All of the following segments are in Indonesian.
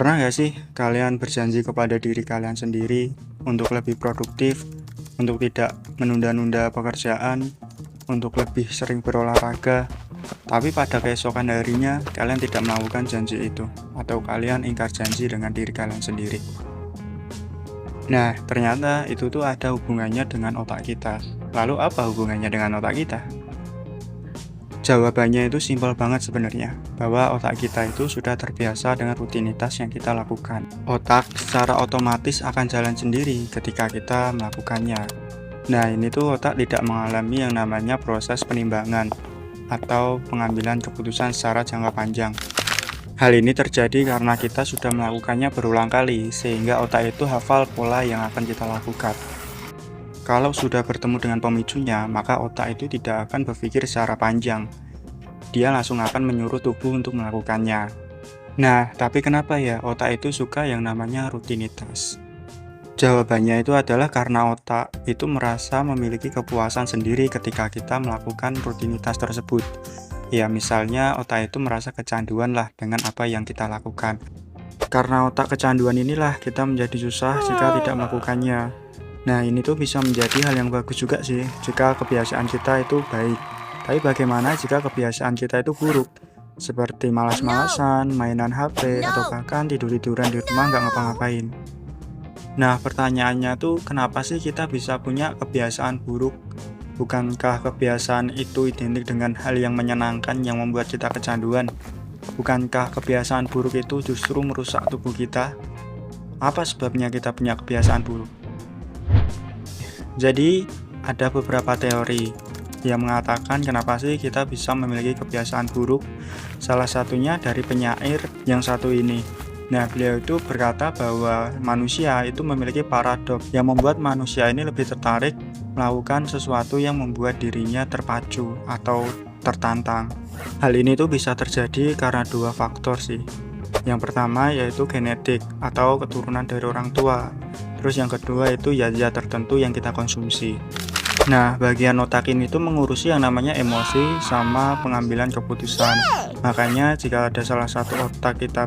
Pernah nggak sih kalian berjanji kepada diri kalian sendiri untuk lebih produktif, untuk tidak menunda-nunda pekerjaan, untuk lebih sering berolahraga, tapi pada keesokan harinya kalian tidak melakukan janji itu, atau kalian ingkar janji dengan diri kalian sendiri? Nah, ternyata itu tuh ada hubungannya dengan otak kita. Lalu apa hubungannya dengan otak kita? Jawabannya itu simpel banget sebenarnya, bahwa otak kita itu sudah terbiasa dengan rutinitas yang kita lakukan. Otak secara otomatis akan jalan sendiri ketika kita melakukannya. Nah, ini tuh otak tidak mengalami yang namanya proses penimbangan atau pengambilan keputusan secara jangka panjang. Hal ini terjadi karena kita sudah melakukannya berulang kali, sehingga otak itu hafal pola yang akan kita lakukan. Kalau sudah bertemu dengan pemicunya, maka otak itu tidak akan berpikir secara panjang. Dia langsung akan menyuruh tubuh untuk melakukannya. Nah, tapi kenapa ya otak itu suka yang namanya rutinitas? Jawabannya itu adalah karena otak itu merasa memiliki kepuasan sendiri ketika kita melakukan rutinitas tersebut. Ya, misalnya otak itu merasa kecanduan lah dengan apa yang kita lakukan. Karena otak kecanduan inilah kita menjadi susah jika tidak melakukannya. Nah, ini tuh bisa menjadi hal yang bagus juga sih jika kebiasaan kita itu baik. Tapi bagaimana jika kebiasaan kita itu buruk? Seperti malas-malasan, mainan HP, atau bahkan tidur-tiduran di rumah nggak ngapa-ngapain. Nah, pertanyaannya tuh kenapa sih kita bisa punya kebiasaan buruk? Bukankah kebiasaan itu identik dengan hal yang menyenangkan yang membuat kita kecanduan? Bukankah kebiasaan buruk itu justru merusak tubuh kita? Apa sebabnya kita punya kebiasaan buruk? Jadi, ada beberapa teori yang mengatakan kenapa sih kita bisa memiliki kebiasaan buruk. Salah satunya dari penyair yang satu ini. Nah, beliau itu berkata bahwa manusia itu memiliki paradoks yang membuat manusia ini lebih tertarik melakukan sesuatu yang membuat dirinya terpacu atau tertantang. Hal ini tuh bisa terjadi karena dua faktor sih. Yang pertama yaitu genetik atau keturunan dari orang tua. Terus yang kedua itu zat tertentu yang kita konsumsi. Nah, bagian otak ini tuh mengurusi yang namanya emosi sama pengambilan keputusan. Makanya jika ada salah satu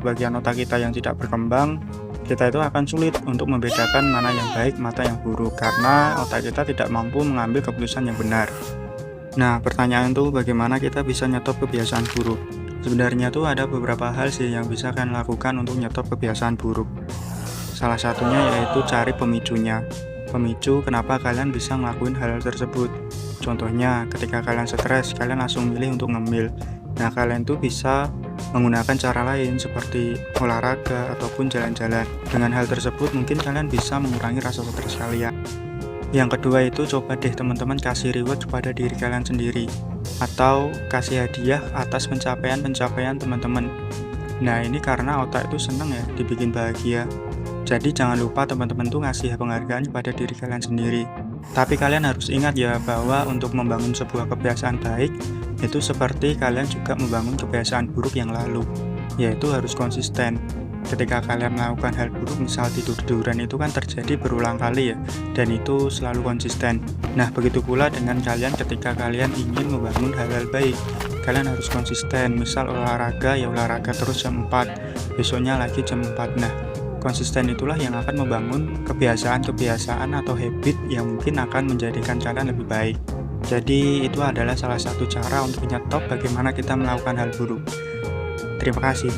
bagian otak kita yang tidak berkembang, kita itu akan sulit untuk membedakan mana yang baik, mana yang buruk, karena otak kita tidak mampu mengambil keputusan yang benar. Nah, pertanyaan tuh bagaimana kita bisa nyetop kebiasaan buruk? Sebenarnya tuh ada beberapa hal sih yang bisa kalian lakukan untuk nyetop kebiasaan buruk. Salah satunya yaitu cari pemicunya. Pemicu kenapa kalian bisa ngelakuin hal tersebut. Contohnya, ketika kalian stres, kalian langsung milih untuk ngemil. Nah, kalian tuh bisa menggunakan cara lain seperti olahraga ataupun jalan-jalan. Dengan hal tersebut, mungkin kalian bisa mengurangi rasa stres kalian. Yang kedua itu coba deh teman-teman kasih reward kepada diri kalian sendiri. Atau kasih hadiah atas pencapaian teman-teman. Nah, ini karena otak itu senang ya dibikin bahagia. Jadi jangan lupa teman-teman tuh ngasih penghargaan kepada diri kalian sendiri. Tapi kalian harus ingat ya bahwa untuk membangun sebuah kebiasaan baik itu seperti kalian juga membangun kebiasaan buruk yang lalu, yaitu harus konsisten. Ketika kalian melakukan hal buruk, misal tidur-tiduran itu kan terjadi berulang kali ya, dan itu selalu konsisten. Nah, begitu pula dengan kalian ketika kalian ingin membangun hal-hal baik. Kalian harus konsisten, misal olahraga ya olahraga terus jam 4, besoknya lagi jam 4. Nah, konsisten itulah yang akan membangun kebiasaan-kebiasaan atau habit yang mungkin akan menjadikan kalian lebih baik. Jadi itu adalah salah satu cara untuk menyetop bagaimana kita melakukan hal buruk. Terima kasih.